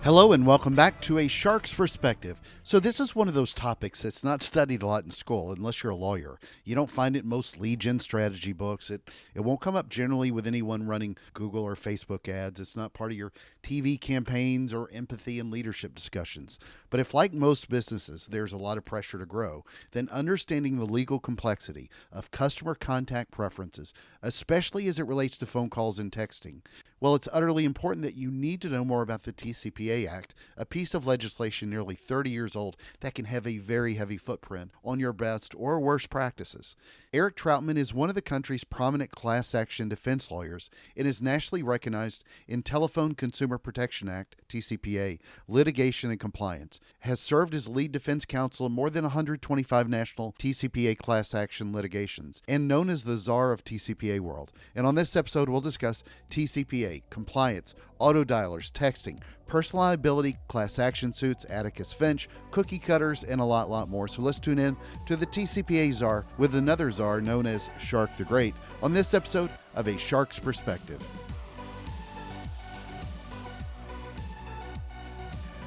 Hello and welcome back to A Shark's Perspective. So this is one of those topics that's not studied a lot in school unless you're a lawyer. You don't find it in most lead gen strategy books. It won't come up generally with anyone running Google or Facebook ads. It's not part of your TV campaigns or empathy and leadership discussions. But if, like most businesses, there's a lot of pressure to grow, then understanding the legal complexity of customer contact preferences, especially as it relates to phone calls and texting, well, it's utterly important that you need to know more about the TCPA Act, a piece of legislation nearly 30 years old that can have a very heavy footprint on your best or worst practices. Eric Troutman is one of the country's prominent class action defense lawyers and is nationally recognized in Telephone Consumer Protection Act, TCPA, litigation and compliance, has served as lead defense counsel in more than 125 national TCPA class action litigations, and known as the Czar of TCPAWorld. And on this episode, we'll discuss TCPA, compliance, auto dialers, texting, personal liability, class action suits, Atticus Finch, cookie cutters, and a lot more. So let's tune in to the TCPA Czar with another Czar known as Shark the Great on this episode of A Shark's Perspective.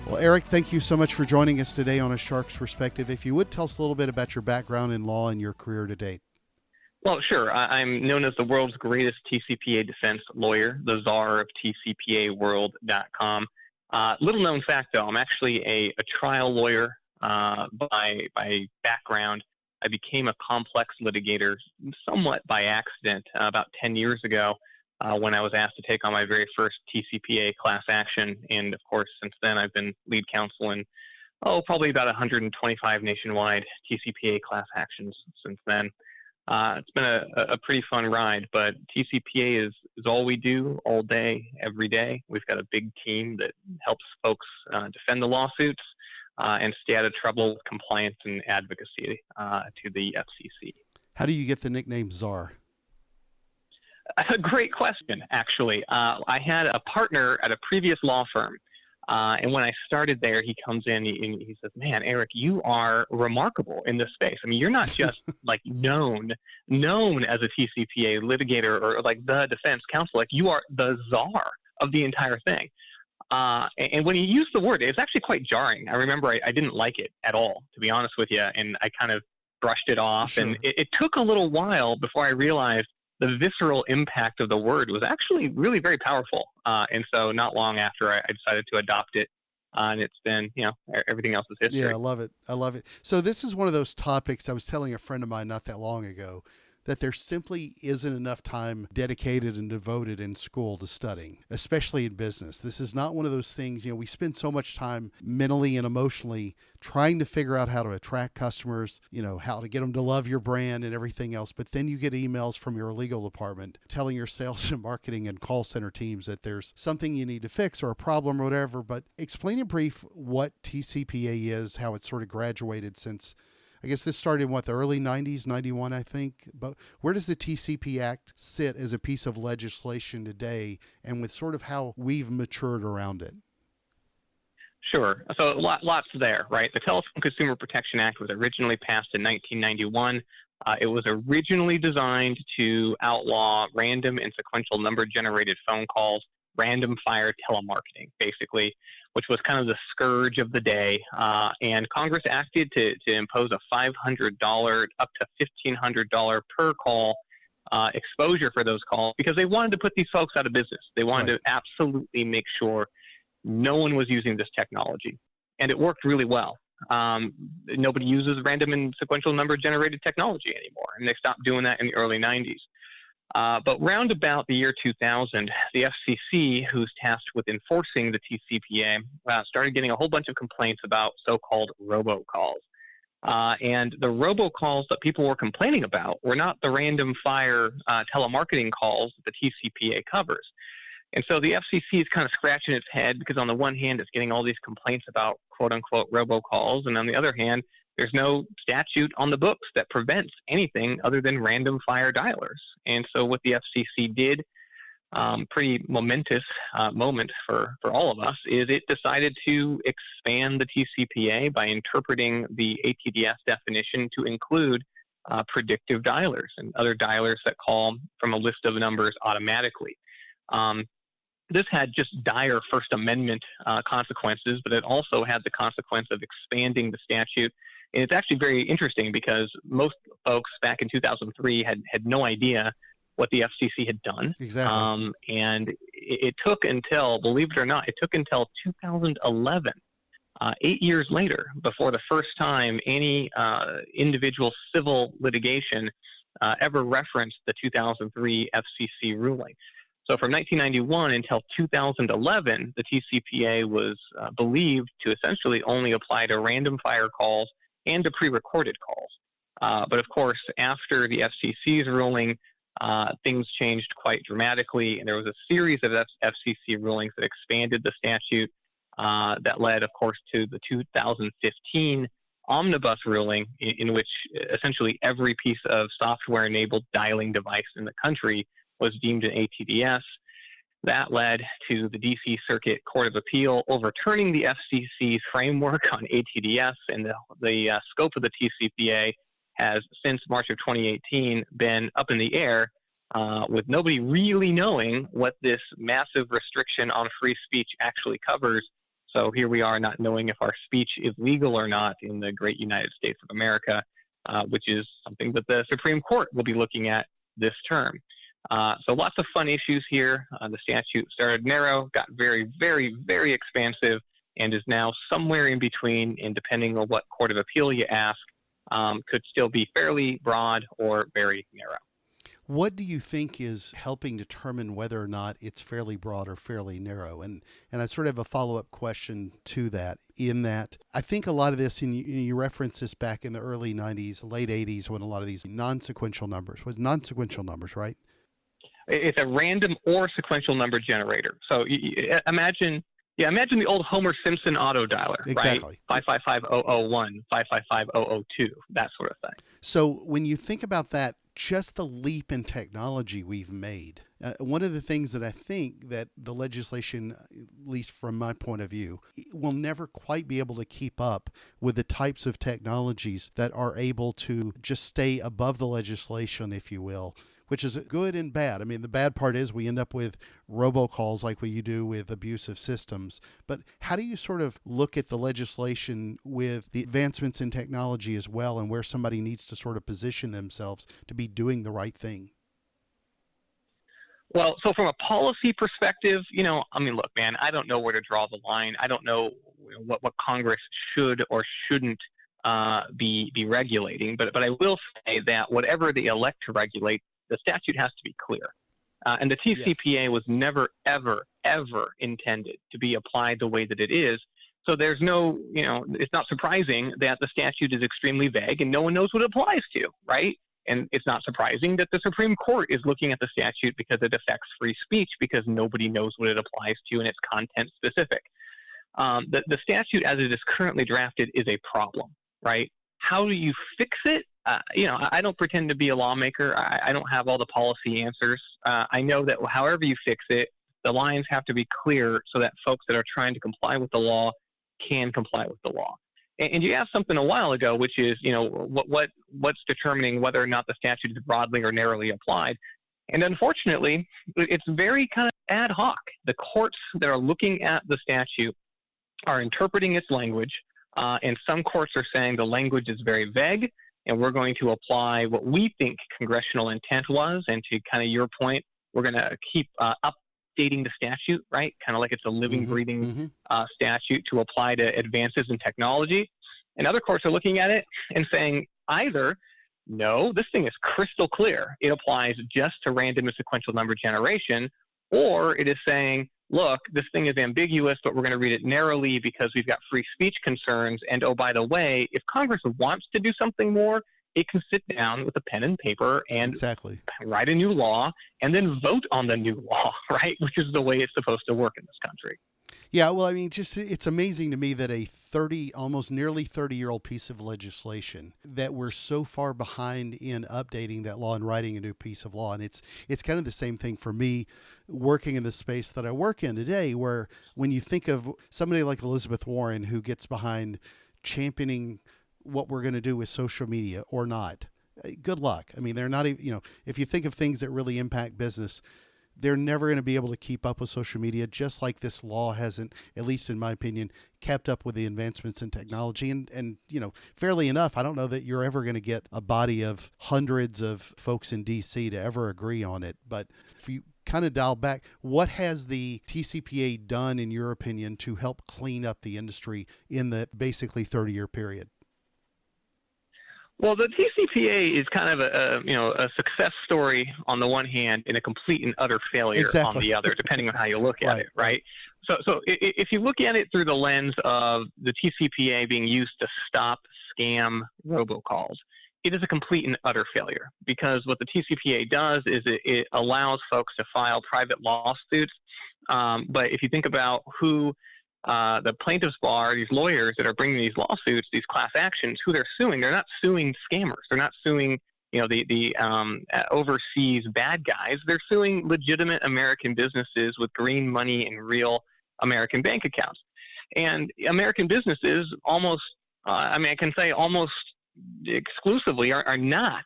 Well, Eric, thank you so much for joining us today on A Shark's Perspective. If you would tell us a little bit about your background in law and your career to date. Well, sure. I'm known as the world's greatest TCPA defense lawyer, the Czar of TCPAWorld.com. Little known fact, though, I'm actually a trial lawyer by background. I became a complex litigator somewhat by accident about 10 years ago when I was asked to take on my very first TCPA class action. And, of course, since then I've been lead counsel in, probably about 125 nationwide TCPA class actions since then. It's been a pretty fun ride, but TCPA is all we do all day, every day. We've got a big team that helps folks defend the lawsuits and stay out of trouble with compliance and advocacy to the FCC. How do you get the nickname Czar? A great question, actually. I had a partner at a previous law firm. And when I started there, he comes in and he says, "Man, Eric, you are remarkable in this space. I mean, you're not just like known as a TCPA litigator or like the defense counsel. Like you are the czar of the entire thing." And when he used the word, it was actually quite jarring. I remember I didn't like it at all, to be honest with you, and I kind of brushed it off. Sure. And it took a little while before I realized the visceral impact of the word was actually really very powerful. And so not long after I decided to adopt it, and it's been, everything else is history. Yeah, I love it. So this is one of those topics I was telling a friend of mine not that long ago, that there simply isn't enough time dedicated and devoted in school to studying, especially in business. This is not one of those things, we spend so much time mentally and emotionally trying to figure out how to attract customers, how to get them to love your brand and everything else. But then you get emails from your legal department telling your sales and marketing and call center teams that there's something you need to fix or a problem or whatever. But explain in brief what TCPA is, how it's sort of graduated since, I guess this started in the early 90s, 91, I think. But where does the TCP Act sit as a piece of legislation today and with sort of how we've matured around it? Sure. So lots there, right? The Telephone Consumer Protection Act was originally passed in 1991. It was originally designed to outlaw random and sequential number-generated phone calls, random fire telemarketing, basically, which was kind of the scourge of the day. And Congress acted to impose a $500 up to $1,500 per call exposure for those calls because they wanted to put these folks out of business. They wanted to absolutely make sure no one was using this technology. And it worked really well. Nobody uses random and sequential number-generated technology anymore, and they stopped doing that in the early 90s. But round about the year 2000, the FCC, who's tasked with enforcing the TCPA, started getting a whole bunch of complaints about so-called robocalls. And the robocalls that people were complaining about were not the random fire telemarketing calls that the TCPA covers. And so the FCC is kind of scratching its head because on the one hand, it's getting all these complaints about quote-unquote robocalls, and on the other hand, there's no statute on the books that prevents anything other than random fire dialers. And so what the FCC did, pretty momentous moment for all of us, is it decided to expand the TCPA by interpreting the ATDS definition to include predictive dialers and other dialers that call from a list of numbers automatically. This had just dire First Amendment consequences, but it also had the consequence of expanding the statute. And it's actually very interesting because most folks back in 2003 had no idea what the FCC had done. Exactly. And it took until, believe it or not, it took until 2011, 8 years later, before the first time any individual civil litigation ever referenced the 2003 FCC ruling. So from 1991 until 2011, the TCPA was believed to essentially only apply to random fire calls and to pre-recorded calls. But of course, after the FCC's ruling, things changed quite dramatically, and there was a series of FCC rulings that expanded the statute that led, of course, to the 2015 omnibus ruling, in which essentially every piece of software-enabled dialing device in the country was deemed an ATDS. That led to the D.C. Circuit Court of Appeal overturning the FCC's framework on ATDS, and the scope of the TCPA has, since March of 2018, been up in the air, with nobody really knowing what this massive restriction on free speech actually covers. So here we are not knowing if our speech is legal or not in the great United States of America, which is something that the Supreme Court will be looking at this term. So lots of fun issues here. The statute started narrow, got very, very, very expansive, and is now somewhere in between, and depending on what court of appeal you ask, could still be fairly broad or very narrow. What do you think is helping determine whether or not it's fairly broad or fairly narrow? And I sort of have a follow-up question to that, in that I think a lot of this, and you referenced this back in the early 90s, late 80s, when a lot of these non-sequential numbers, right? It's a random or sequential number generator. So imagine the old Homer Simpson auto dialer, Exactly. Right? 555-001, 555-002, that sort of thing. So when you think about that, just the leap in technology we've made, one of the things that I think that the legislation, at least from my point of view, will never quite be able to keep up with the types of technologies that are able to just stay above the legislation, if you will, which is good and bad. I mean, the bad part is we end up with robocalls like what you do with abusive systems. But how do you sort of look at the legislation with the advancements in technology as well, and where somebody needs to sort of position themselves to be doing the right thing? Well, so from a policy perspective, look, man, I don't know where to draw the line. I don't know what Congress should or shouldn't be regulating. But I will say that whatever they elect to regulate, the statute has to be clear. And the TCPA was never, ever, ever intended to be applied the way that it is. So there's no, it's not surprising that the statute is extremely vague and no one knows what it applies to, right? And it's not surprising that the Supreme Court is looking at the statute because it affects free speech, because nobody knows what it applies to and it's content specific. The statute as it is currently drafted is a problem, right? How do you fix it? I don't pretend to be a lawmaker. I don't have all the policy answers. I know that however you fix it, the lines have to be clear so that folks that are trying to comply with the law can comply with the law. And you asked something a while ago, which is, what's determining whether or not the statute is broadly or narrowly applied. And unfortunately, it's very kind of ad hoc. The courts that are looking at the statute are interpreting its language, and some courts are saying the language is very vague, and we're going to apply what we think congressional intent was. And to kind of your point, we're going to keep updating the statute, right? Kind of like it's a living, breathing statute to apply to advances in technology. And other courts are looking at it and saying either, no, this thing is crystal clear. It applies just to random and sequential number generation, or it is saying, look, this thing is ambiguous, but we're going to read it narrowly because we've got free speech concerns. And oh, by the way, if Congress wants to do something more, it can sit down with a pen and paper and write a new law and then vote on the new law, right? Which is the way it's supposed to work in this country. Yeah, well, I mean, it's amazing to me that a almost nearly 30-year-old piece of legislation, that we're so far behind in updating that law and writing a new piece of law. And it's kind of the same thing for me working in the space that I work in today, where when you think of somebody like Elizabeth Warren, who gets behind championing what we're going to do with social media or not, good luck. I mean, they're not even, if you think of things that really impact business, they're never going to be able to keep up with social media, just like this law hasn't, at least in my opinion, kept up with the advancements in technology. And fairly enough, I don't know that you're ever going to get a body of hundreds of folks in DC to ever agree on it. But if you kind of dial back, what has the TCPA done, in your opinion, to help clean up the industry in the basically 30-year period? Well, the TCPA is kind of a success story on the one hand and a complete and utter failure on the other, depending on how you look at it, right? So if you look at it through the lens of the TCPA being used to stop scam robocalls, it is a complete and utter failure, because what the TCPA does is it allows folks to file private lawsuits. But if you think about who the plaintiffs bar, these lawyers that are bringing these lawsuits, these class actions, who they're suing, they're not suing scammers. They're not suing, the overseas bad guys. They're suing legitimate American businesses with green money and real American bank accounts. And American businesses almost exclusively are not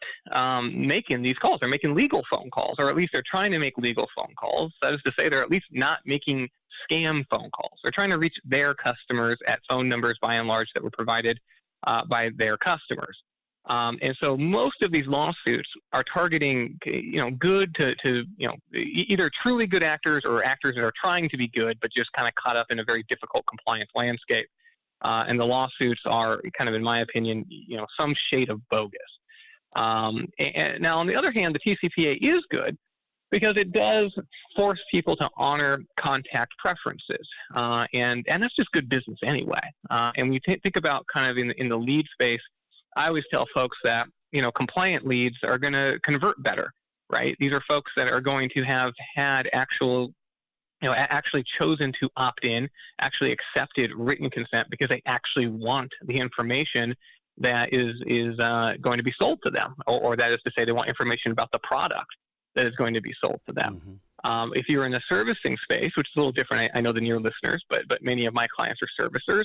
making these calls. They're making legal phone calls, or at least they're trying to make legal phone calls. That is to say, they're at least not making scam phone calls. They're trying to reach their customers at phone numbers, by and large, that were provided by their customers. And so most of these lawsuits are targeting, good to either truly good actors or actors that are trying to be good, but just kind of caught up in a very difficult compliance landscape. And the lawsuits are kind of, in my opinion, some shade of bogus. And now, on the other hand, the TCPA is good because it does force people to honor contact preferences. And that's just good business anyway. And we think about kind of in the lead space, I always tell folks that, compliant leads are going to convert better, right? These are folks that are going to have had actually chosen to opt in, actually accepted written consent because they actually want the information that is going to be sold to them, or that is to say, they want information about the product that is going to be sold to them. Mm-hmm. If you're in the servicing space, which is a little different, I know, than your listeners, but many of my clients are servicers,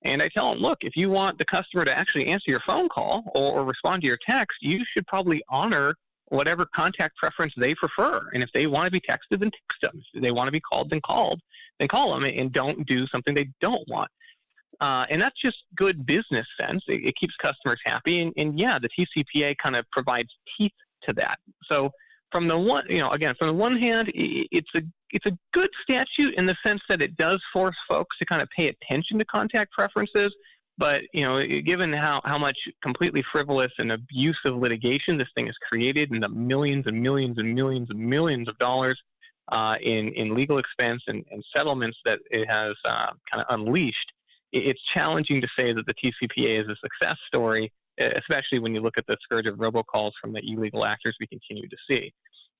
and I tell them, look, if you want the customer to actually answer your phone call or respond to your text, you should probably honor whatever contact preference they prefer. And if they want to be texted, then text them. If they want to be called, then call them, and don't do something they don't want. And that's just good business sense. It keeps customers happy. And yeah, the TCPA kind of provides teeth to that. So from the one, from the one hand, it's a good statute in the sense that it does force folks to kind of pay attention to contact preferences. But, given how much completely frivolous and abusive litigation this thing has created, and the millions and millions and millions and millions of dollars in legal expense and settlements that it has kind of unleashed, it's challenging to say that the TCPA is a success story, especially when you look at the scourge of robocalls from the illegal actors we continue to see.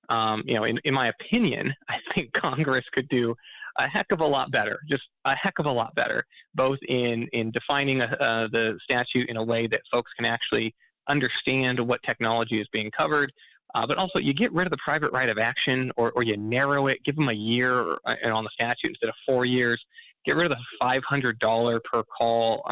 In my opinion, I think Congress could do a heck of a lot better, just a heck of a lot better, both in defining the statute in a way that folks can actually understand what technology is being covered, but also you get rid of the private right of action, or you narrow it, give them a year on the statute instead of 4 years, get rid of the $500 per call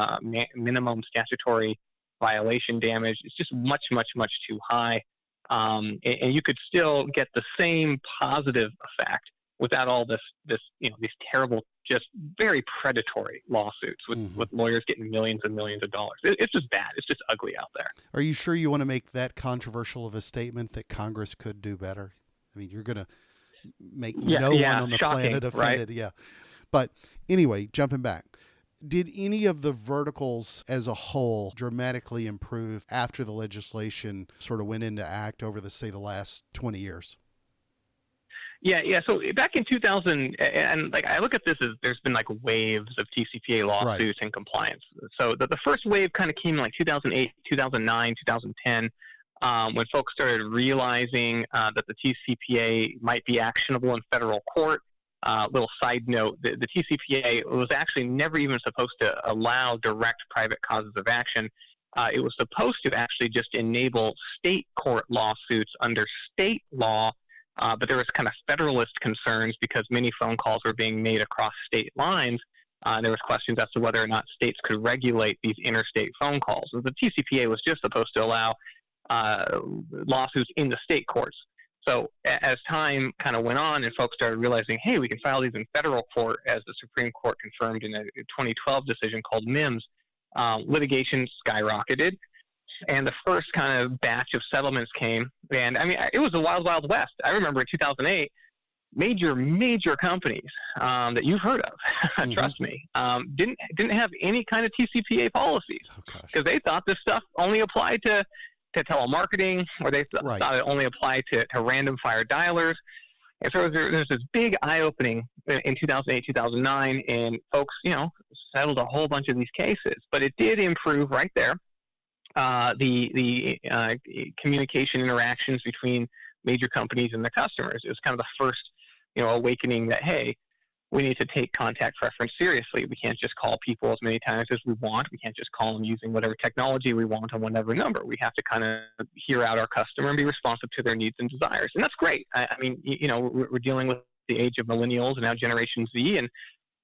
minimum statutory violation damage. It's just much, much, much too high. And you could still get the same positive effect without all this these terrible, just very predatory lawsuits with lawyers getting millions and millions of dollars. It's just bad. It's just ugly out there. Are you sure you want to make that controversial of a statement that Congress could do better? I mean, you're going to make no one on the planet offended. Right? Yeah. But anyway, jumping back, did any of the verticals as a whole dramatically improve after the legislation sort of went into act over the last 20 years? Yeah. So back in 2000, and I look at this as there's been waves of TCPA lawsuits and compliance. So the first wave kind of came in 2008, 2009, 2010, when folks started realizing that the TCPA might be actionable in federal court. Little side note, the TCPA was actually never even supposed to allow direct private causes of action. It was supposed to actually just enable state court lawsuits under state law, but there was kind of federalist concerns because many phone calls were being made across state lines. There was questions as to whether or not states could regulate these interstate phone calls. So the TCPA was just supposed to allow lawsuits in the state courts. So as time kind of went on and folks started realizing, hey, we can file these in federal court, as the Supreme Court confirmed in a 2012 decision called MIMS, litigation skyrocketed. And the first kind of batch of settlements came. And I mean, it was the wild, wild west. I remember in 2008, major companies that you've heard of, trust me, didn't have any kind of TCPA policies because they thought this stuff only applied to telemarketing, or they thought it only applied to random fire dialers. And so there's this big eye-opening in 2008, 2009, and folks, settled a whole bunch of these cases. But it did improve right there. The communication interactions between major companies and their customers. It was kind of the first, awakening that, hey, we need to take contact preference seriously. We can't just call people as many times as we want. We can't just call them using whatever technology we want on whatever number. We have to kind of hear out our customer and be responsive to their needs and desires. And that's great. I mean, we're dealing with the age of millennials and now Generation Z, and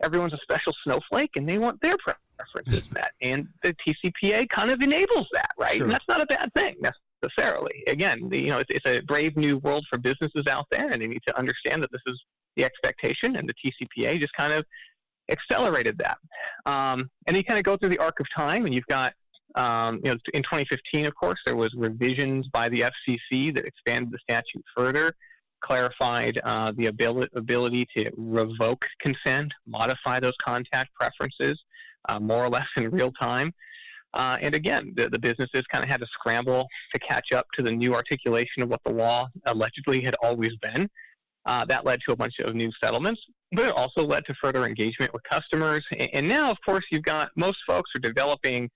everyone's a special snowflake, and they want their preferences met. And the TCPA kind of enables that, right? Sure. And that's not a bad thing necessarily. Again, it's a brave new world for businesses out there, and they need to understand that this is the expectation, and the TCPA just kind of accelerated that. And you kind of go through the arc of time, and you've got, in 2015, of course, there was revisions by the FCC that expanded the statute further, clarified the ability to revoke consent, modify those contact preferences, more or less in real time. And again, the businesses kind of had to scramble to catch up to the new articulation of what the law allegedly had always been. That led to a bunch of new settlements, but it also led to further engagement with customers. And now, of course, you've got most folks are developing,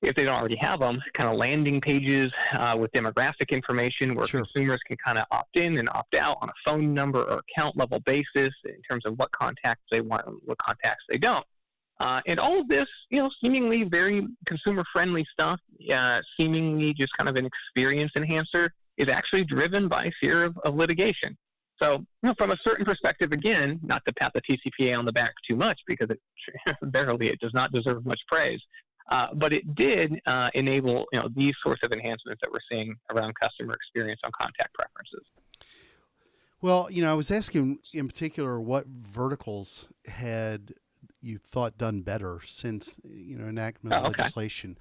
if they don't already have them, kind of landing pages with demographic information where consumers can kind of opt in and opt out on a phone number or account level basis in terms of what contacts they want and what contacts they don't. And all of this, seemingly very consumer-friendly stuff, seemingly just kind of an experience enhancer, is actually driven by fear of litigation. So, from a certain perspective, again, not to pat the TCPA on the back too much because it does not deserve much praise, but it did enable, these sorts of enhancements that we're seeing around customer experience on contact preferences. Well, I was asking in particular what verticals had you thought done better since, enactment of legislation.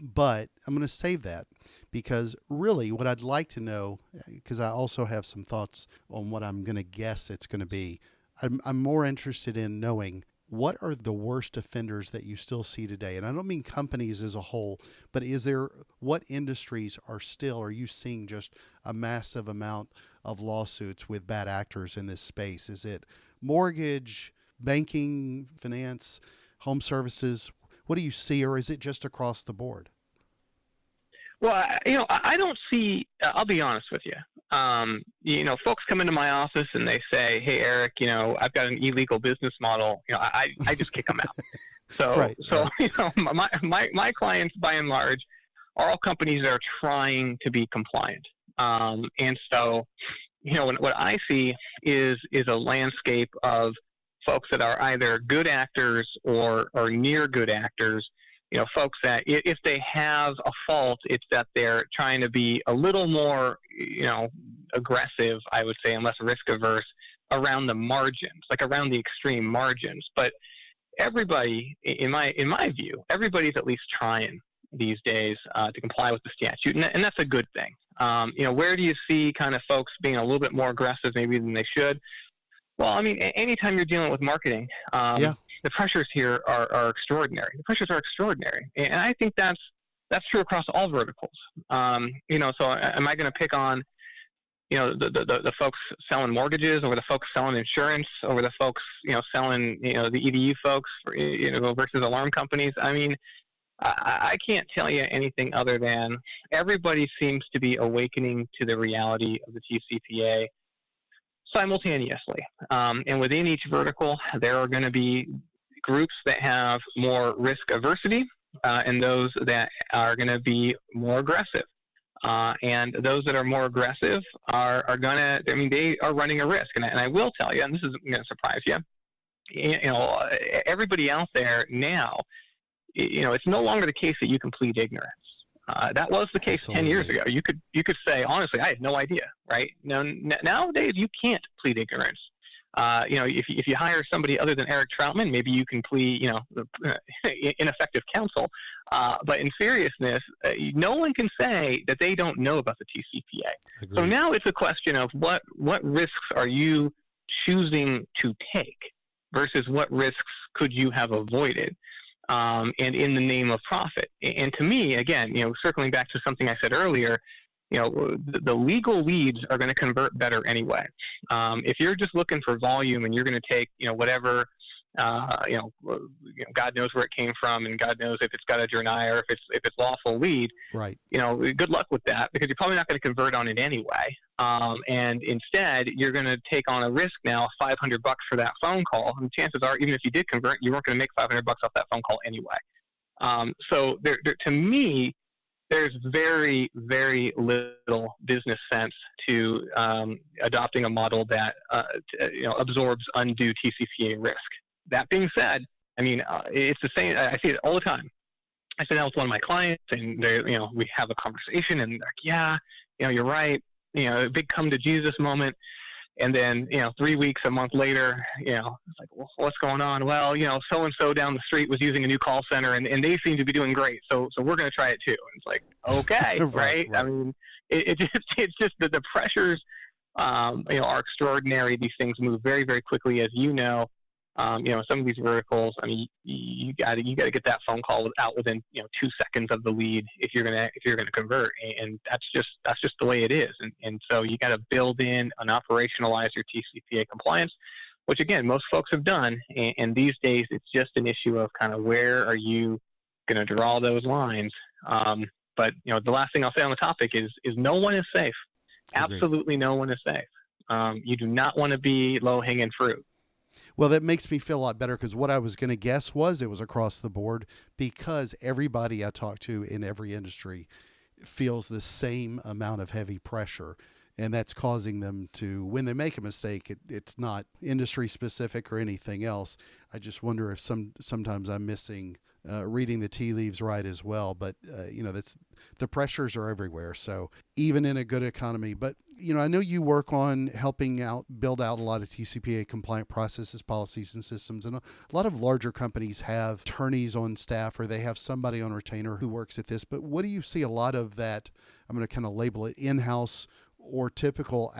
But I'm going to save that because really what I'd like to know, because I also have some thoughts on what I'm going to guess it's going to be. I'm more interested in knowing what are the worst offenders that you still see today? And I don't mean companies as a whole, but what industries are you seeing just a massive amount of lawsuits with bad actors in this space? Is it mortgage, banking, finance, home services? What do you see, or is it just across the board? Well, I don't see, I'll be honest with you. Folks come into my office and they say, hey, Eric, I've got an illegal business model. I just kick them out. So, my clients, by and large, are all companies that are trying to be compliant. And so, what I see is a landscape of folks that are either good actors or near good actors, folks that if they have a fault, it's that they're trying to be a little more, aggressive, I would say, and less risk averse around the margins, like around the extreme margins. But everybody, in my view, everybody's at least trying these days to comply with the statute, and that's a good thing. Where do you see kind of folks being a little bit more aggressive maybe than they should? Well, I mean, anytime you're dealing with marketing, the pressures here are extraordinary. The pressures are extraordinary, and I think that's true across all verticals. So am I going to pick on, the folks selling mortgages over the folks selling insurance over the folks, selling, the EDU folks, versus alarm companies? I mean, I can't tell you anything other than everybody seems to be awakening to the reality of the TCPA simultaneously. And within each vertical, there are going to be groups that have more risk aversity and those that are going to be more aggressive. And those that are more aggressive are going to, they are running a risk. And I will tell you, and this isn't going to surprise you, everybody out there now, it's no longer the case that you can plead ignorance. That was the case 10 years ago. You could say, honestly, I had no idea, right? Nowadays, you can't plead ignorance. If you hire somebody other than Eric Troutman, maybe you can plead, ineffective counsel. But in seriousness, no one can say that they don't know about the TCPA. Agreed. So now it's a question of what risks are you choosing to take versus what risks could you have avoided, and in the name of profit. And to me, again, circling back to something I said earlier, the legal leads are going to convert better anyway. If you're just looking for volume and you're going to take, whatever, God knows where it came from, and God knows if it's got a journey or if it's lawful lead. Right. Good luck with that, because you're probably not going to convert on it anyway. And instead, you're going to take on a risk now, $500 for that phone call. And chances are, even if you did convert, you weren't going to make $500 off that phone call anyway. So to me, there's very, very little business sense to adopting a model that absorbs undue TCPA risk. That being said, it's the same. I see it all the time. I sit down with one of my clients, and we have a conversation, and they're like, "Yeah, you're right. A big come to Jesus moment." And then, 3 weeks, a month later, it's like, well, what's going on? Well, so-and-so down the street was using a new call center, and they seem to be doing great. So we're going to try it too. And it's like, okay, right? It's just that the pressures, are extraordinary. These things move very, very quickly, as you know. Some of these verticals, you got to get that phone call out within 2 seconds of the lead if you're gonna convert, and that's just the way it is. And so you got to build in and operationalize your TCPA compliance, which again most folks have done. And these days it's just an issue of kind of where are you going to draw those lines. But the last thing I'll say on the topic is no one is safe. Absolutely no one is safe. You do not want to be low hanging fruit. Well, that makes me feel a lot better, because what I was going to guess was it was across the board, because everybody I talk to in every industry feels the same amount of heavy pressure, and that's causing them to, when they make a mistake, it's not industry specific or anything else. I just wonder if sometimes I'm missing reading the tea leaves right as well. But, that's the pressures are everywhere. So even in a good economy, but, I know you work on helping build out a lot of TCPA compliant processes, policies, and systems. And a lot of larger companies have attorneys on staff, or they have somebody on retainer who works at this. But what do you see a lot of that? I'm going to kind of label it in-house or typical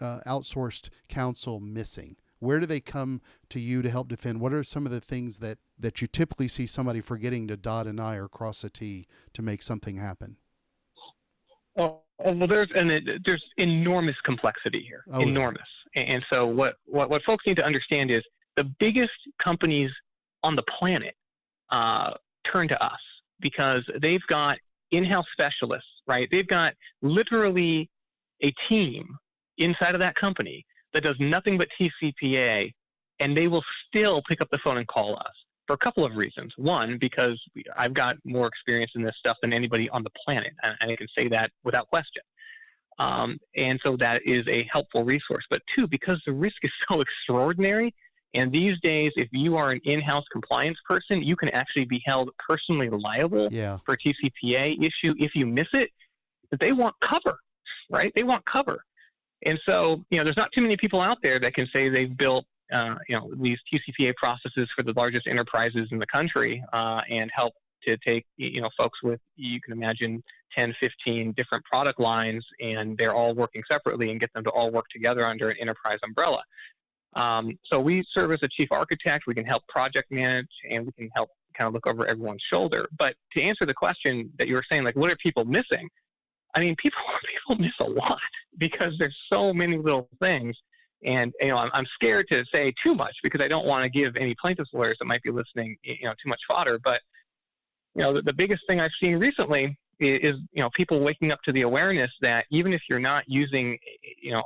outsourced counsel missing. Where do they come to you to help defend? What are some of the things that you typically see somebody forgetting to dot an I or cross a T to make something happen? Well, there's enormous complexity here, enormous. And so what folks need to understand is the biggest companies on the planet turn to us because they've got in-house specialists, right? They've got literally a team inside of that company that does nothing but TCPA, and they will still pick up the phone and call us for a couple of reasons. One, because I've got more experience in this stuff than anybody on the planet, and I can say that without question. And so that is a helpful resource. But two, because the risk is so extraordinary, and these days, if you are an in-house compliance person, you can actually be held personally liable for a TCPA issue if you miss it. But they want cover, right? They want cover. And so, there's not too many people out there that can say they've built, these TCPA processes for the largest enterprises in the country and help to take, folks with, you can imagine, 10, 15 different product lines, and they're all working separately and get them to all work together under an enterprise umbrella. So we serve as a chief architect. We can help project manage, and we can help kind of look over everyone's shoulder. But to answer the question that you were saying, like, what are people missing? I mean, people miss a lot because there's so many little things. And, I'm scared to say too much because I don't want to give any plaintiffs' lawyers that might be listening, too much fodder. But, the biggest thing I've seen recently is people waking up to the awareness that even if you're not using,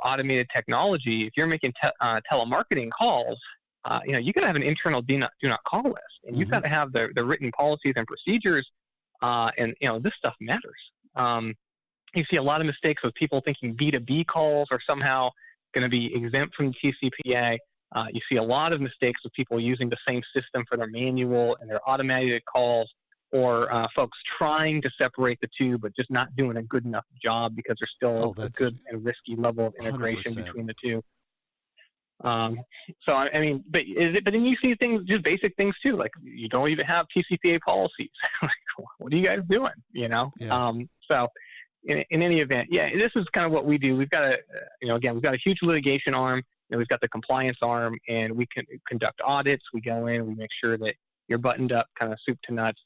automated technology, if you're making telemarketing calls, you got to have an internal do not call list. And you've got to have the written policies and procedures. And, this stuff matters. You see a lot of mistakes with people thinking B2B calls are somehow going to be exempt from the TCPA. You see a lot of mistakes with people using the same system for their manual and their automated calls. or folks trying to separate the two, but just not doing a good enough job because there's still a that's good and risky level of integration 100%. between the two. So I mean, but then you see things, just basic things too, like you don't even have TCPA policies. Like, what are you guys doing? You know? Yeah. So in any event, yeah, this is kind of what we do. We've got we've got a huge litigation arm, and we've got the compliance arm, and we can conduct audits. We go in, we make sure that you're buttoned up, kind of soup to nuts.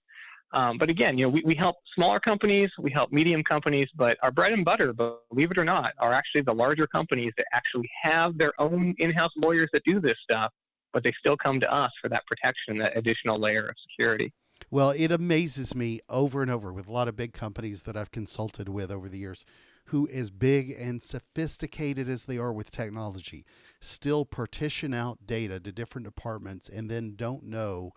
But again, we help smaller companies, we help medium companies, but our bread and butter, believe it or not, are actually the larger companies that actually have their own in-house lawyers that do this stuff, but they still come to us for that protection, that additional layer of security. Well, it amazes me over and over with a lot of big companies that I've consulted with over the years, who, as big and sophisticated as they are with technology, still partition out data to different departments and then don't know,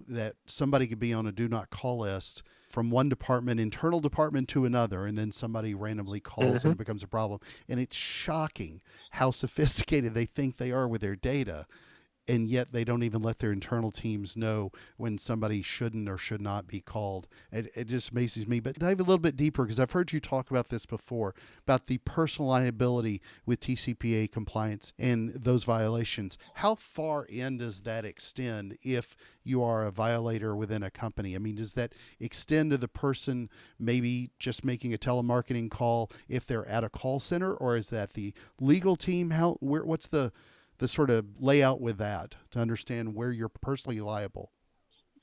that somebody could be on a do not call list from one department, internal department, to another, and then somebody randomly calls and it becomes a problem. And it's shocking how sophisticated they think they are with their data, and yet they don't even let their internal teams know when somebody shouldn't or should not be called. It just amazes me. But dive a little bit deeper, because I've heard you talk about this before, about the personal liability with TCPA compliance and those violations. How far in does that extend if you are a violator within a company? I mean, does that extend to the person maybe just making a telemarketing call if they're at a call center, or is that the legal team? What's the sort of layout with that to understand where you're personally liable?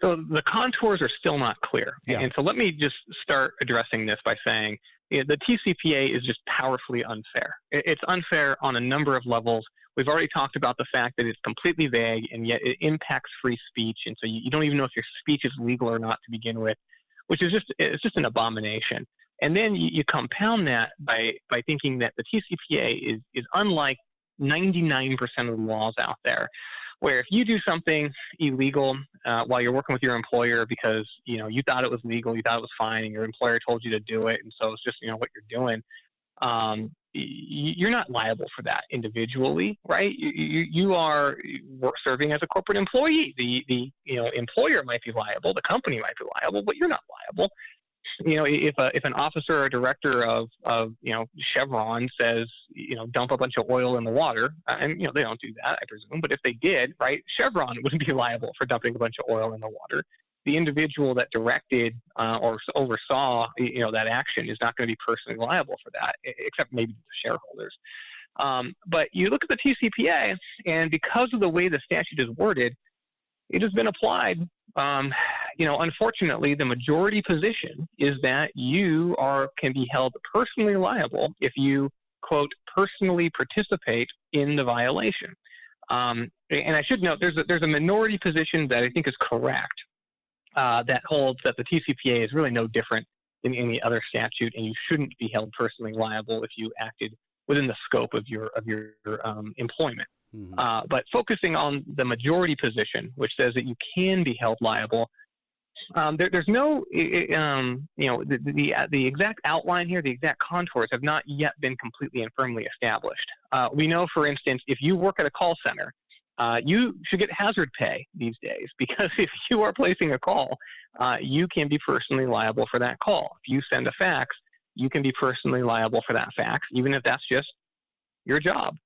So the contours are still not clear. Yeah. And so let me just start addressing this by saying the TCPA is just powerfully unfair. It's unfair on a number of levels. We've already talked about the fact that it's completely vague, and yet it impacts free speech. And so you don't even know if your speech is legal or not to begin with, which is just an abomination. And then you compound that by thinking that the TCPA is unlike 99% of the laws out there, where if you do something illegal while you're working with your employer because you thought it was legal, you thought it was fine, and your employer told you to do it, and so it's just what you're doing, you're not liable for that individually, right? You are serving as a corporate employee. The employer might be liable, the company might be liable, but you're not liable. If an officer or director of Chevron says, dump a bunch of oil in the water, and they don't do that, I presume, but if they did, right, Chevron wouldn't be liable for dumping a bunch of oil in the water. The individual that directed or oversaw, that action is not going to be personally liable for that, except maybe the shareholders. But you look at the TCPA, and because of the way the statute is worded, it has been applied. Unfortunately, the majority position is that you can be held personally liable if you, quote, personally participate in the violation. And I should note there's a minority position that I think is correct, that holds that the TCPA is really no different than any other statute, and you shouldn't be held personally liable if you acted within the scope of your employment. Mm-hmm. But focusing on the majority position, which says that you can be held liable, there's no, the exact outline here, the exact contours have not yet been completely and firmly established. We know, for instance, if you work at a call center, you should get hazard pay these days, because if you are placing a call, you can be personally liable for that call. If you send a fax, you can be personally liable for that fax, even if that's just your job.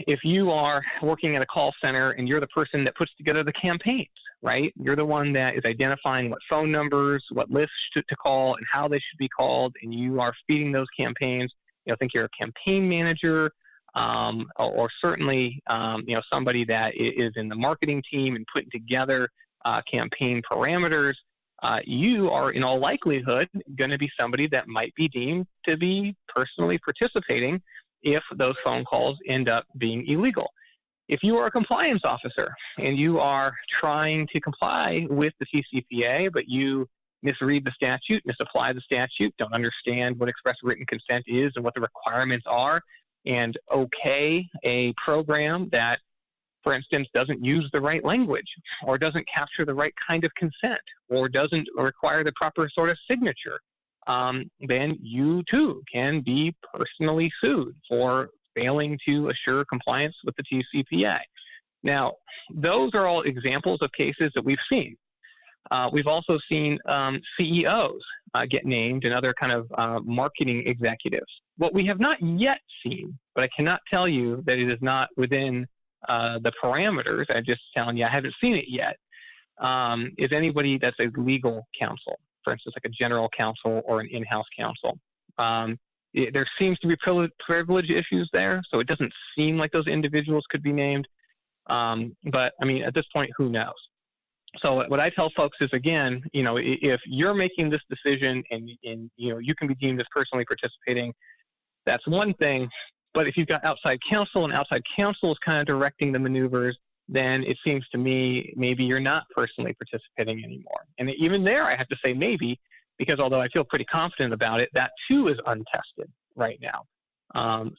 If you are working at a call center and you're the person that puts together the campaigns, right? You're the one that is identifying what phone numbers, what lists to call, and how they should be called, and you are feeding those campaigns. I think you're a campaign manager, or certainly, somebody that is in the marketing team and putting together campaign parameters. You are, in all likelihood, going to be somebody that might be deemed to be personally participating if those phone calls end up being illegal. If you are a compliance officer and you are trying to comply with the TCPA, but you misread the statute, misapply the statute, don't understand what express written consent is and what the requirements are, and okay a program that, for instance, doesn't use the right language, or doesn't capture the right kind of consent, or doesn't require the proper sort of signature, then you too can be personally sued for failing to assure compliance with the TCPA. Now, those are all examples of cases that we've seen. We've also seen CEOs get named and other kind of marketing executives. What we have not yet seen, but I cannot tell you that it is not within the parameters, I'm just telling you I haven't seen it yet, is anybody that's a legal counsel, for instance, like a general counsel or an in-house counsel. There seems to be privilege issues there, so it doesn't seem like those individuals could be named. But, I mean, at this point, who knows? So what I tell folks is, again, if you're making this decision and you can be deemed as personally participating, that's one thing. But if you've got outside counsel and outside counsel is kind of directing the maneuvers, then it seems to me maybe you're not personally participating anymore. And even there, I have to say maybe, because although I feel pretty confident about it, that too is untested right now.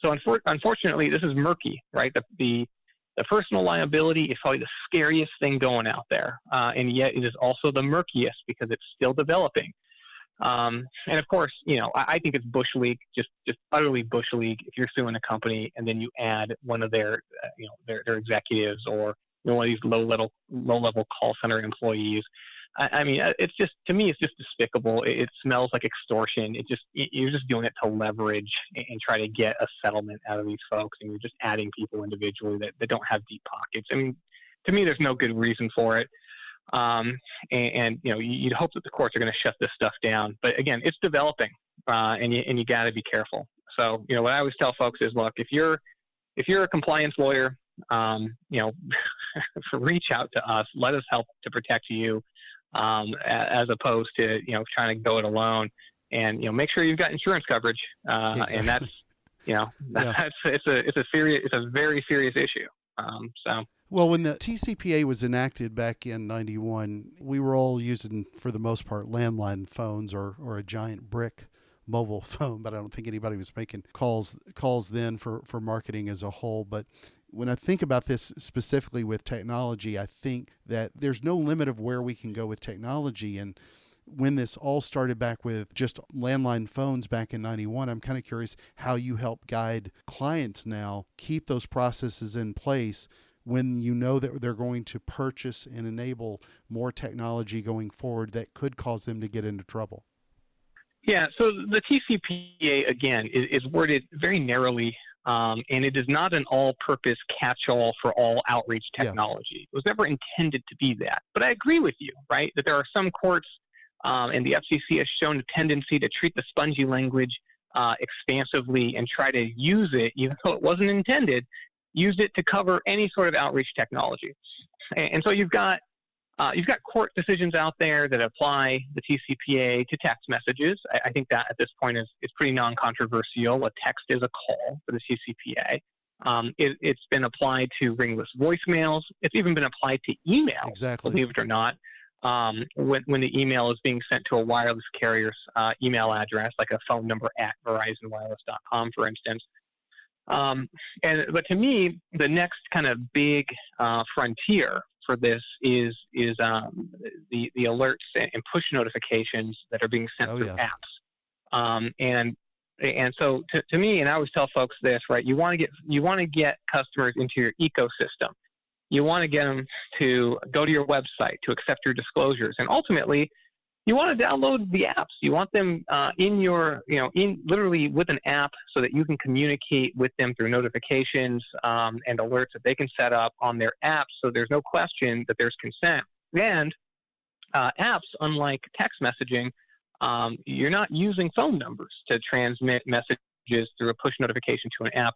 So unfortunately, this is murky, right? The personal liability is probably the scariest thing going out there, and yet it is also the murkiest because it's still developing. And of course, I think it's bush league, just utterly bush league. If you're suing a company and then you add one of their executives or one of these low level call center employees, I mean, it's just, to me, it's just despicable. It smells like extortion. You're just doing it to leverage and try to get a settlement out of these folks, and you're just adding people individually that don't have deep pockets. I mean, to me, there's no good reason for it. And you'd hope that the courts are going to shut this stuff down. But again, it's developing, and you got to be careful. So, what I always tell folks is, look, if you're a compliance lawyer, reach out to us. Let us help to protect you. As opposed to trying to go it alone, and make sure you've got insurance coverage, Exactly. and that's it's a very serious issue. Well, when the TCPA was enacted back in '91, we were all using, for the most part, landline phones or a giant brick mobile phone, but I don't think anybody was making calls then for marketing as a whole. But when I think about this specifically with technology, I think that there's no limit of where we can go with technology. And when this all started back with just landline phones back in '91, I'm kind of curious how you help guide clients now keep those processes in place when that they're going to purchase and enable more technology going forward that could cause them to get into trouble. Yeah, so the TCPA, again, is worded very narrowly, and it is not an all-purpose catch-all for all outreach technology. Yeah. It was never intended to be that. But I agree with you, right, that there are some courts, and the FCC has shown a tendency to treat the spongy language expansively and try to use it, even though it wasn't intended, use it to cover any sort of outreach technology. And so you've got court decisions out there that apply the TCPA to text messages. I think that at this point is pretty non-controversial. A text is a call for the TCPA. It's been applied to ringless voicemails. It's even been applied to email, exactly. Believe it or not. When the email is being sent to a wireless carrier's email address, like a phone number at VerizonWireless.com, for instance. But to me, the next kind of big frontier for this is the alerts and push notifications that are being sent through apps. And so to me, and I always tell folks this, right? You want to get customers into your ecosystem. You want to get them to go to your website, to accept your disclosures, and ultimately, you want to download the apps. You want them literally with an app so that you can communicate with them through notifications and alerts that they can set up on their apps, so there's no question that there's consent. And apps, unlike text messaging, you're not using phone numbers to transmit messages through a push notification to an app.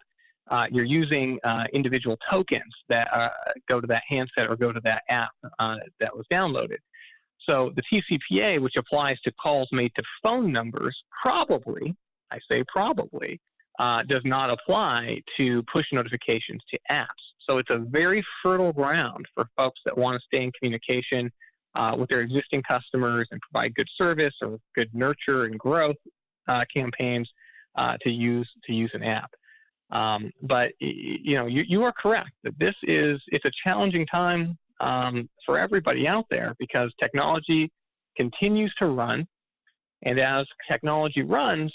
You're using individual tokens that go to that handset or go to that app that was downloaded. So the TCPA, which applies to calls made to phone numbers, probably does not apply to push notifications to apps. So it's a very fertile ground for folks that want to stay in communication with their existing customers and provide good service or good nurture and growth campaigns to use an app. But you are correct that it's a challenging time for everybody out there, because technology continues to run, and as technology runs,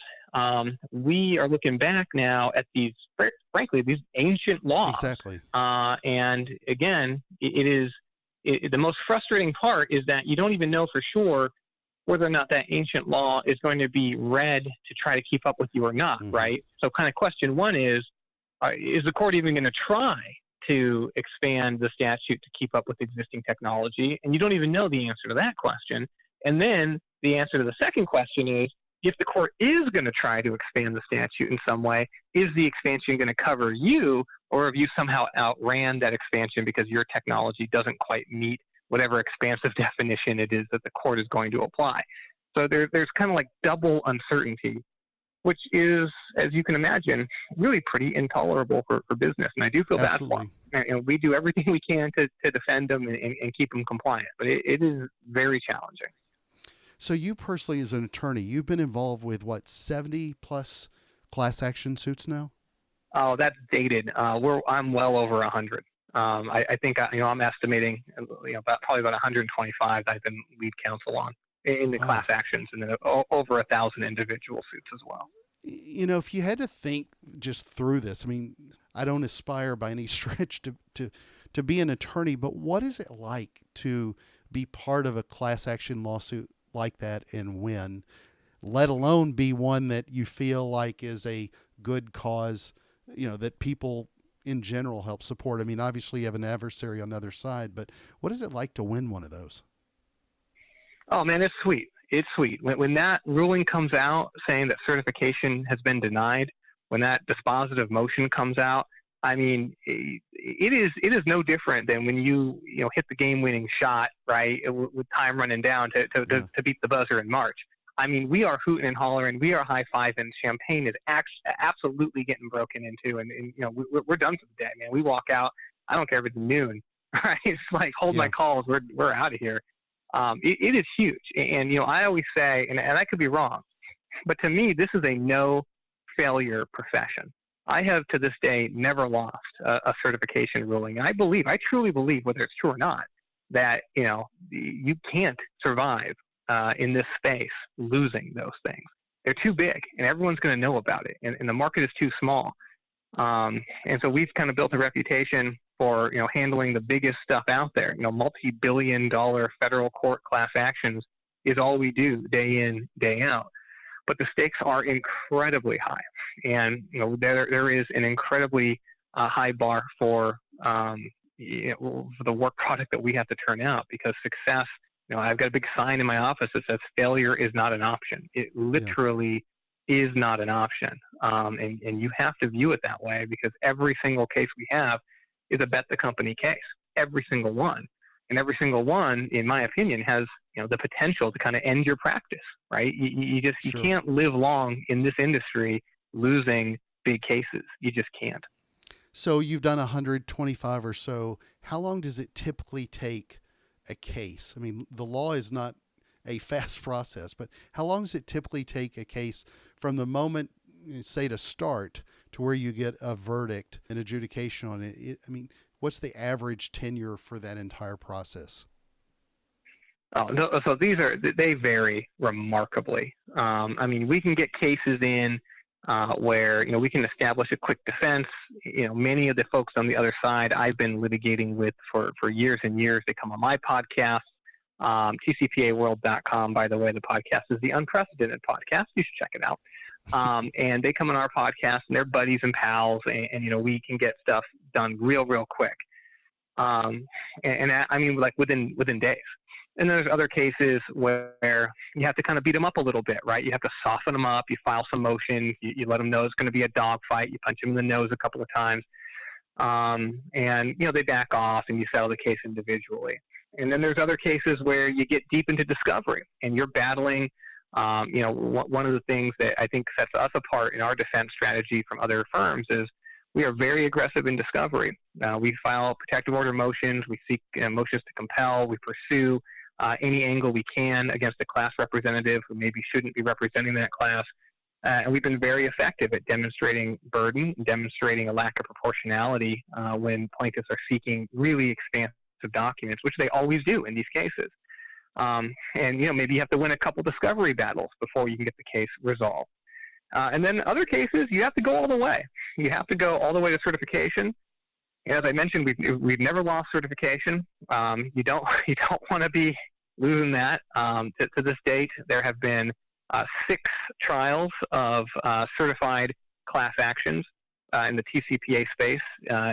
we are looking back now at these ancient laws. Exactly. And again, it is the most frustrating part is that you don't even know for sure whether or not that ancient law is going to be read to try to keep up with you or not, right? So kind of question one is the court even going to try to expand the statute to keep up with existing technology? And you don't even know the answer to that question. And then the answer to the second question is, if the court is going to try to expand the statute in some way, is the expansion going to cover you, or have you somehow outran that expansion because your technology doesn't quite meet whatever expansive definition it is that the court is going to apply? So there's kind of like double uncertainty, which is, as you can imagine, really pretty intolerable for business. And I do feel bad for them. And we do everything we can to defend them and keep them compliant, but it is very challenging. So you personally, as an attorney, you've been involved with, what, 70 plus class action suits now? Oh, that's dated. I'm well over 100. I think I'm estimating probably about 125 I've been lead counsel on in the class actions, and then over 1,000 individual suits as well. If you had to think just through this, I mean, I don't aspire by any stretch to be an attorney, but what is it like to be part of a class action lawsuit like that and win, let alone be one that you feel like is a good cause, that people in general help support? I mean, obviously you have an adversary on the other side, but what is it like to win one of those? Oh man, it's sweet. It's sweet. When that ruling comes out saying that certification has been denied, when that dispositive motion comes out, I mean, it is no different than when you hit the game-winning shot, right, with time running down to beat the buzzer in March. I mean, we are hooting and hollering, we are high-fiving. Champagne is absolutely getting broken into, and we're done for the day, man. We walk out. I don't care if it's noon, right? It's like, hold my calls. We're out of here. It is huge, and I always say, and I could be wrong, but to me, this is a no-failure profession. I have to this day never lost a certification ruling. I truly believe, whether it's true or not, that you can't survive in this space losing those things. They're too big, and everyone's going to know about it, and the market is too small. And so we've kind of built a reputation for handling the biggest stuff out there. Multi-billion-dollar federal court class actions is all we do day in, day out. But the stakes are incredibly high, and there is an incredibly high bar for the work product that we have to turn out, because success. I've got a big sign in my office that says failure is not an option. It literally is not an option, and you have to view it that way, because every single case we have is a bet the company case. Every single one, and every single one, in my opinion, has the potential to kind of end your practice, right? You can't live long in this industry losing big cases. You just can't. So you've done 125 or so. How long does it typically take a case? I mean, the law is not a fast process, but how long does it typically take a case from the moment, say, to start to where you get a verdict, an adjudication on it? I mean, what's the average tenure for that entire process? Oh, no, so they vary remarkably. I mean, we can get cases in where we can establish a quick defense. Many of the folks on the other side I've been litigating with for years and years. They come on my podcast, TCPAWorld.com. By the way, the podcast is the Unprecedented Podcast. You should check it out. And they come on our podcast, and they're buddies and pals, and we can get stuff done real quick. And I mean, like within days. And then there's other cases where you have to kind of beat them up a little bit, right? You have to soften them up. You file some motions. You let them know it's going to be a dogfight. You punch them in the nose a couple of times. And they back off, and you settle the case individually. And then there's other cases where you get deep into discovery, and you're battling. One of the things that I think sets us apart in our defense strategy from other firms is we are very aggressive in discovery. We file protective order motions. We seek motions to compel. We pursue any angle we can against a class representative who maybe shouldn't be representing that class. And we've been very effective at demonstrating burden, demonstrating a lack of proportionality when plaintiffs are seeking really expansive documents, which they always do in these cases. And maybe you have to win a couple discovery battles before you can get the case resolved. And then other cases, you have to go all the way. You have to go all the way to certification. And as I mentioned, we've never lost certification. You don't want to be losing that. To this date, there have been 6 trials of certified class actions in the TCPA space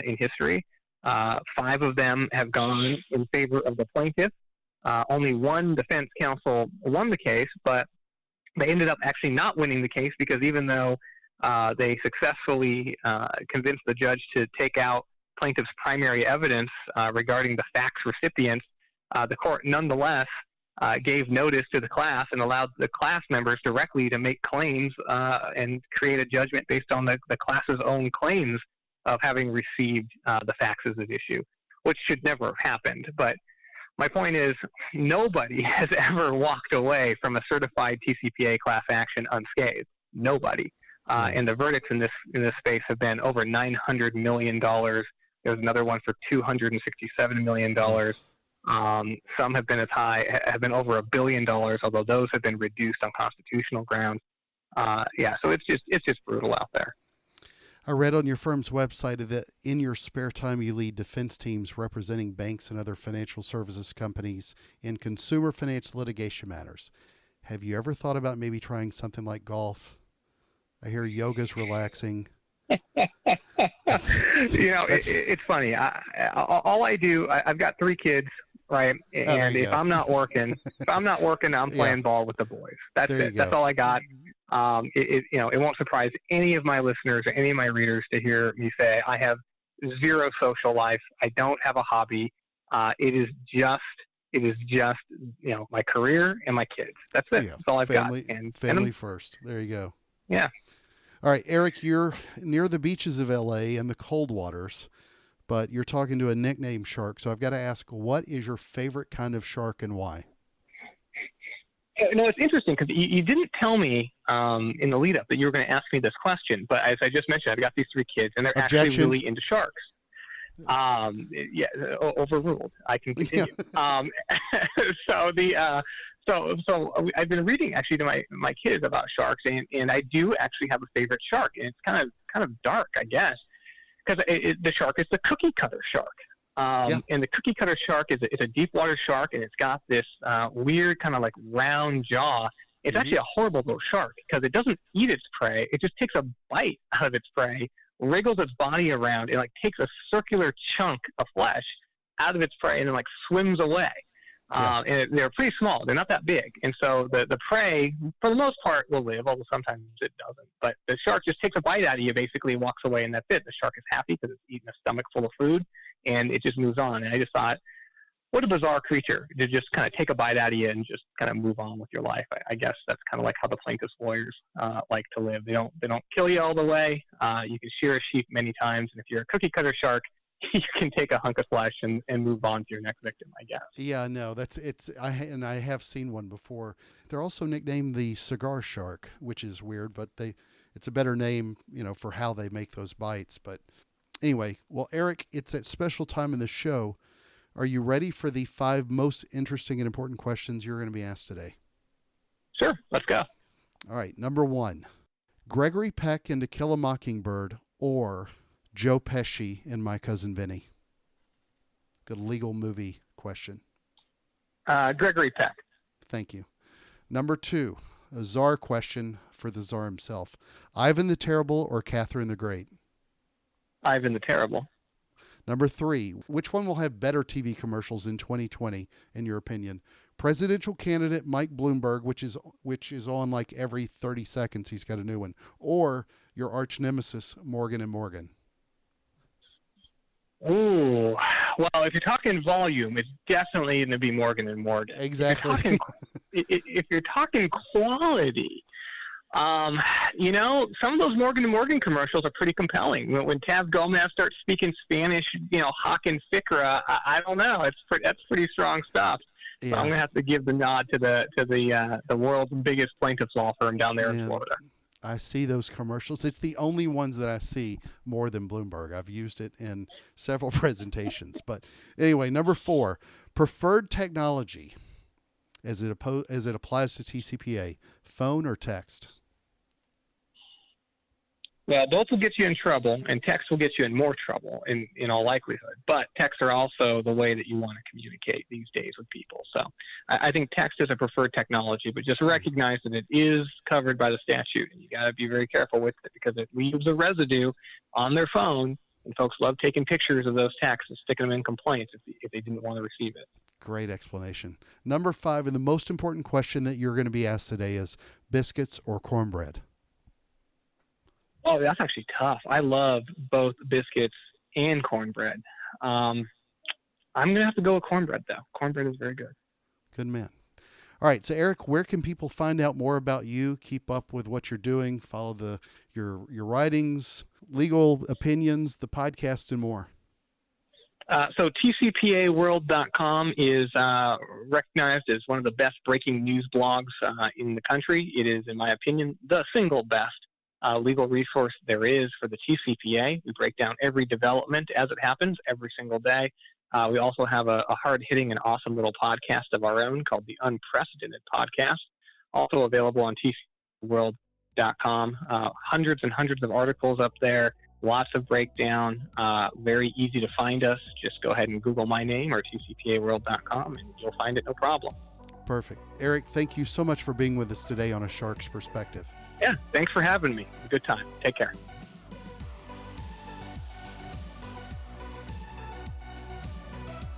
in history. 5 of them have gone in favor of the plaintiff. Only one defense counsel won the case, but they ended up actually not winning the case because even though they successfully convinced the judge to take out plaintiff's primary evidence regarding the fax recipients, the court nonetheless gave notice to the class and allowed the class members directly to make claims and create a judgment based on the class's own claims of having received the faxes at issue, which should never have happened. But my point is, nobody has ever walked away from a certified TCPA class action unscathed. Nobody. And the verdicts in this space have been over $900 million. There was another one for $267 million. Some have been have been over $1 billion, although those have been reduced on constitutional grounds. So it's just brutal out there. I read on your firm's website that in your spare time you lead defense teams representing banks and other financial services companies in consumer finance litigation matters. Have you ever thought about maybe trying something like golf? I hear yoga's relaxing. It's funny. All I do, I've got 3 kids, right? And if I'm not working, I'm playing ball with the boys. That's it. That's all I got. It won't surprise any of my listeners or any of my readers to hear me say I have zero social life. I don't have a hobby. It is just my career and my kids. That's it. Yeah, that's all I've got. And family first. There you go. Yeah. All right, Eric, you're near the beaches of LA and the cold waters, but you're talking to a nickname shark. So I've got to ask, what is your favorite kind of shark and why? No, it's interesting because you didn't tell me in the lead up that you were going to ask me this question. But as I just mentioned, I've got these 3 kids and they're actually really into sharks. Overruled. I can continue. Yeah. So I've been reading actually to my kids about sharks, and I do actually have a favorite shark, and it's kind of dark, I guess, because the shark is the cookie cutter shark. And the cookie cutter shark is a deep water shark, and it's got this weird kind of like round jaw. It's actually a horrible little shark because it doesn't eat its prey; it just takes a bite out of its prey, wriggles its body around, and like takes a circular chunk of flesh out of its prey, and then like swims away. And they're pretty small. They're not that big. And so the prey, for the most part, will live, although sometimes it doesn't. But the shark just takes a bite out of you, basically walks away, and that's it. The shark is happy because it's eaten a stomach full of food, and it just moves on. And I just thought, what a bizarre creature to just kind of take a bite out of you and just kind of move on with your life. I guess that's kind of like how the plaintiff's lawyers like to live. They don't kill you all the way. You can shear a sheep many times, and if you're a cookie cutter shark, you can take a hunk of flesh and move on to your next victim, I guess. Yeah, no, I have seen one before. They're also nicknamed the cigar shark, which is weird, but it's a better name, for how they make those bites. But anyway, well, Eric, it's that special time in the show. Are you ready for the 5 most interesting and important questions you're going to be asked today? Sure, let's go. All right, number 1, Gregory Peck in To Kill a Mockingbird or Joe Pesci in My Cousin Vinny? Good legal movie question. Gregory Peck. Thank you. Number 2, a czar question for the czar himself. Ivan the Terrible or Catherine the Great? Ivan the Terrible. Number 3, which one will have better TV commercials in 2020, in your opinion? Presidential candidate Mike Bloomberg, which is on like every 30 seconds, he's got a new one, or your arch nemesis Morgan & Morgan? Ooh, well, if you're talking volume, it's definitely going to be Morgan & Morgan. Exactly. If you're talking quality, some of those Morgan & Morgan commercials are pretty compelling. When Tav Gomez starts speaking Spanish, hawking ficra, I don't know. That's pretty strong stuff. Yeah. So I'm going to have to give the nod to the world's biggest plaintiff's law firm down there in Florida. I see those commercials. It's the only ones that I see more than Bloomberg. I've used it in several presentations. But anyway, number 4, preferred technology as it applies to TCPA, phone or text? Well, both will get you in trouble, and text will get you in more trouble in all likelihood. But texts are also the way that you want to communicate these days with people. So I think text is a preferred technology, but just recognize that it is covered by the statute, and you got to be very careful with it because it leaves a residue on their phone, and folks love taking pictures of those texts and sticking them in complaints if they didn't want to receive it. Great explanation. Number 5, and the most important question that you're going to be asked today is biscuits or cornbread? Oh, that's actually tough. I love both biscuits and cornbread. I'm going to have to go with cornbread, though. Cornbread is very good. Good man. All right. So, Eric, where can people find out more about you, keep up with what you're doing, follow your writings, legal opinions, the podcast, and more? So TCPAWorld.com is recognized as one of the best breaking news blogs in the country. It is, in my opinion, the single best legal resource there is for the TCPA. We break down every development as it happens every single day. We also have a hard-hitting and awesome little podcast of our own called the Unprecedented Podcast, also available on TCPAWorld.com. Hundreds and hundreds of articles up there, lots of breakdown, very easy to find us. Just go ahead and Google my name or TCPAWorld.com, and you'll find it no problem. Perfect. Eric, thank you so much for being with us today on A Shark's Perspective. Yeah, thanks for having me. Good time. Take care.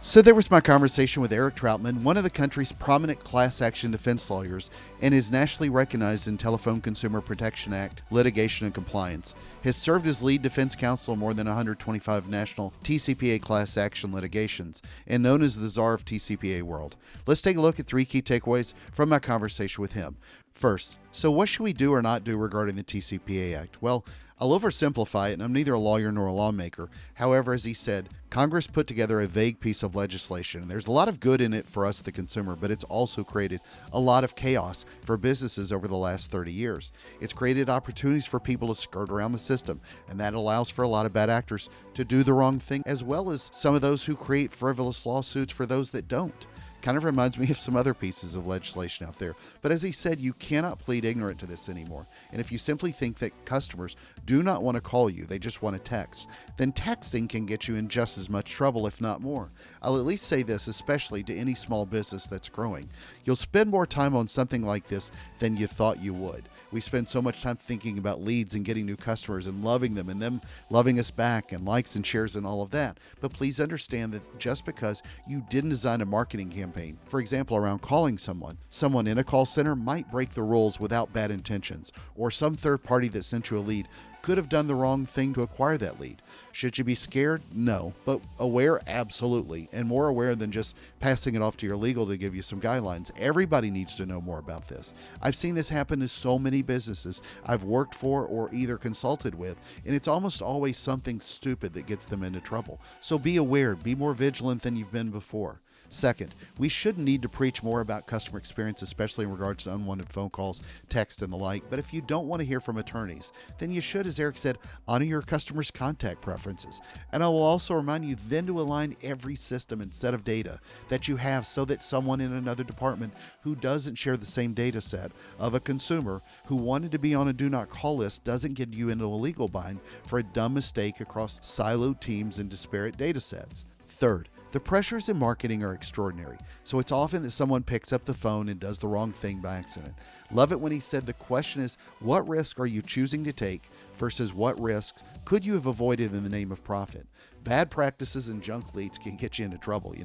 So there was my conversation with Eric Troutman, one of the country's prominent class action defense lawyers, and is nationally recognized in Telephone Consumer Protection Act, litigation, and compliance. Has served as lead defense counsel in more than 125 national TCPA class action litigations, and known as the Czar of TCPAWorld. Let's take a look at 3 key takeaways from my conversation with him. First, so what should we do or not do regarding the TCPA Act? Well, I'll oversimplify it, and I'm neither a lawyer nor a lawmaker. However, as he said, Congress put together a vague piece of legislation. There's a lot of good in it for us, the consumer, but it's also created a lot of chaos for businesses over the last 30 years. It's created opportunities for people to skirt around the system, and that allows for a lot of bad actors to do the wrong thing, as well as some of those who create frivolous lawsuits for those that don't. Kind of reminds me of some other pieces of legislation out there. But as he said, you cannot plead ignorant to this anymore. And if you simply think that customers do not want to call you, they just want to text, then texting can get you in just as much trouble, if not more. I'll at least say this, especially to any small business that's growing. You'll spend more time on something like this than you thought you would. We spend so much time thinking about leads and getting new customers and loving them and them loving us back and likes and shares and all of that. But please understand that just because you didn't design a marketing campaign, for example, around calling someone in a call center might break the rules without bad intentions, or some third party that sent you a lead could have done the wrong thing to acquire that lead. Should you be scared? No. But aware? Absolutely. And more aware than just passing it off to your legal to give you some guidelines. Everybody needs to know more about this. I've seen this happen to so many businesses I've worked for or either consulted with, and it's almost always something stupid that gets them into trouble. So be aware, be more vigilant than you've been before. Second, we shouldn't need to preach more about customer experience, especially in regards to unwanted phone calls, text, and the like. But if you don't want to hear from attorneys, then you should, as Eric said, honor your customers' contact preferences. And I will also remind you then to align every system and set of data that you have so that someone in another department who doesn't share the same data set of a consumer who wanted to be on a do not call list doesn't get you into a legal bind for a dumb mistake across siloed teams and disparate data sets. Third, the pressures in marketing are extraordinary, so it's often that someone picks up the phone and does the wrong thing by accident. Love it when he said the question is, what risk are you choosing to take versus what risk could you have avoided in the name of profit? Bad practices and junk leads can get you into trouble,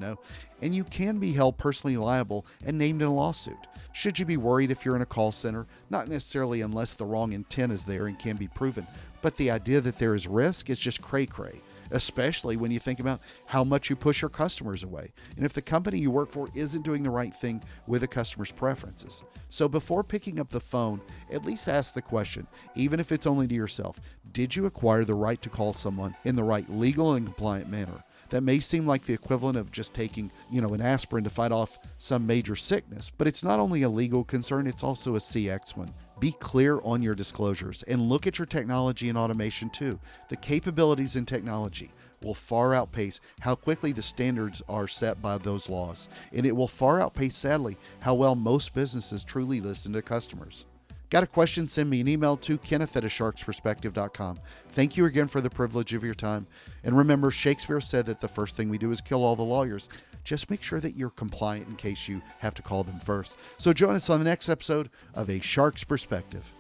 and you can be held personally liable and named in a lawsuit. Should you be worried if you're in a call center? Not necessarily unless the wrong intent is there and can be proven, but the idea that there is risk is just cray-cray. Especially when you think about how much you push your customers away, and if the company you work for isn't doing the right thing with a customer's preferences. So before picking up the phone, at least ask the question, even if it's only to yourself, did you acquire the right to call someone in the right legal and compliant manner? That may seem like the equivalent of just taking, an aspirin to fight off some major sickness, but it's not only a legal concern, it's also a CX one. Be clear on your disclosures and look at your technology and automation too. The capabilities in technology will far outpace how quickly the standards are set by those laws. And it will far outpace, sadly, how well most businesses truly listen to customers. Got a question? Send me an email to kenneth@asharksperspective.com. Thank you again for the privilege of your time. And remember, Shakespeare said that the first thing we do is kill all the lawyers. Just make sure that you're compliant in case you have to call them first. So join us on the next episode of A Shark's Perspective.